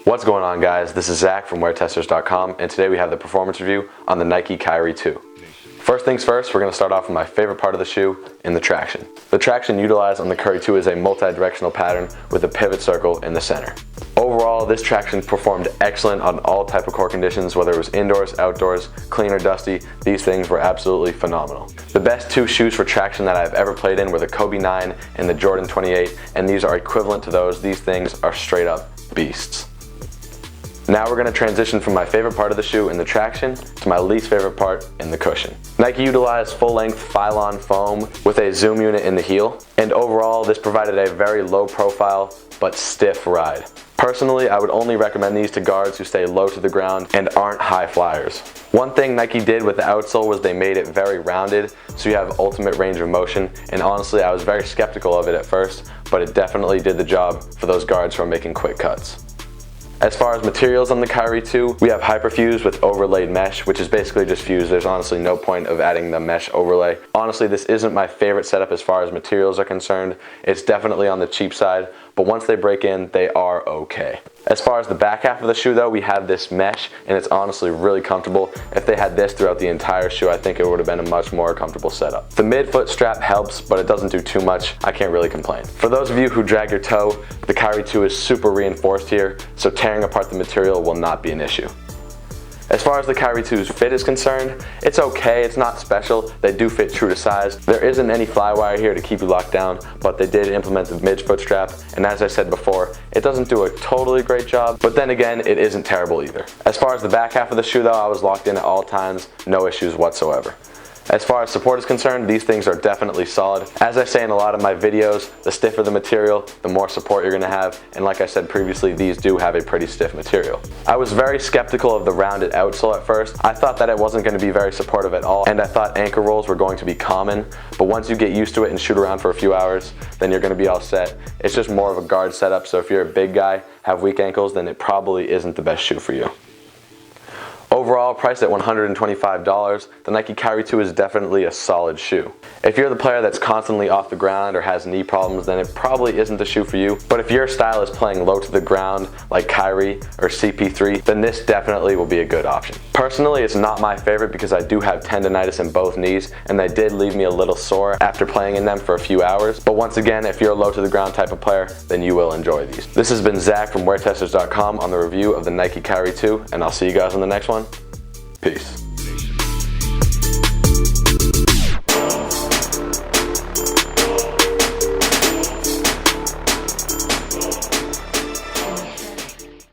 What's going on, guys? This is Zach from weartesters.com, and today we have the performance review on the Nike Kyrie 2. First things first, we're going to start off with my favorite part of the shoe, in the traction. The traction utilized on the Kyrie 2 is a multi-directional pattern with a pivot circle in the center. Overall, this traction performed excellent on all type of court conditions, whether it was indoors, outdoors, clean or dusty. These things were absolutely phenomenal. The best two shoes for traction that I've ever played in were the Kobe 9 and the Jordan 28, and these are equivalent to those. These things are straight up beasts. Now we're going to transition from my favorite part of the shoe in the traction to my least favorite part in the cushion. Nike utilized full-length Phylon foam with a zoom unit in the heel, and overall this provided a very low profile but stiff ride. Personally, I would only recommend these to guards who stay low to the ground and aren't high flyers. One thing Nike did with the outsole was they made it very rounded, so you have ultimate range of motion, and honestly I was very skeptical of it at first, but it definitely did the job for those guards who are making quick cuts. As far as materials on the Kyrie 2, we have HyperFuse with overlaid mesh, which is basically just fuse. There's honestly no point of adding the mesh overlay. Honestly, this isn't my favorite setup as far as materials are concerned. It's definitely on the cheap side, but once they break in, they are okay. As far as the back half of the shoe though, we have this mesh, and it's honestly really comfortable. If they had this throughout the entire shoe, I think it would have been a much more comfortable setup. The mid-foot strap helps, but it doesn't do too much. I can't really complain. For those of you who drag your toe, the Kyrie 2 is super reinforced here, so tearing apart the material will not be an issue. As far as the Kyrie 2's fit is concerned, it's okay, it's not special. They do fit true to size. There isn't any flywire here to keep you locked down, but they did implement the mid-foot strap, and as I said before, it doesn't do a totally great job, but then again, it isn't terrible either. As far as the back half of the shoe though, I was locked in at all times, no issues whatsoever. As far as support is concerned, these things are definitely solid. As I say in a lot of my videos, the stiffer the material, the more support you're going to have, and like I said previously, these do have a pretty stiff material. I was very skeptical of the rounded outsole at first. I thought that it wasn't going to be very supportive at all, and I thought ankle rolls were going to be common, but once you get used to it and shoot around for a few hours, then you're going to be all set. It's just more of a guard setup, so if you're a big guy, have weak ankles, then it probably isn't the best shoe for you. Overall, priced at $125, the Nike Kyrie 2 is definitely a solid shoe. If you're the player that's constantly off the ground or has knee problems, then it probably isn't the shoe for you. But if your style is playing low to the ground like Kyrie or CP3, then this definitely will be a good option. Personally, it's not my favorite because I do have tendonitis in both knees, and they did leave me a little sore after playing in them for a few hours. But once again, if you're a low to the ground type of player, then you will enjoy these. This has been Zach from weartesters.com on the review of the Nike Kyrie 2, and I'll see you guys on the next one. Peace.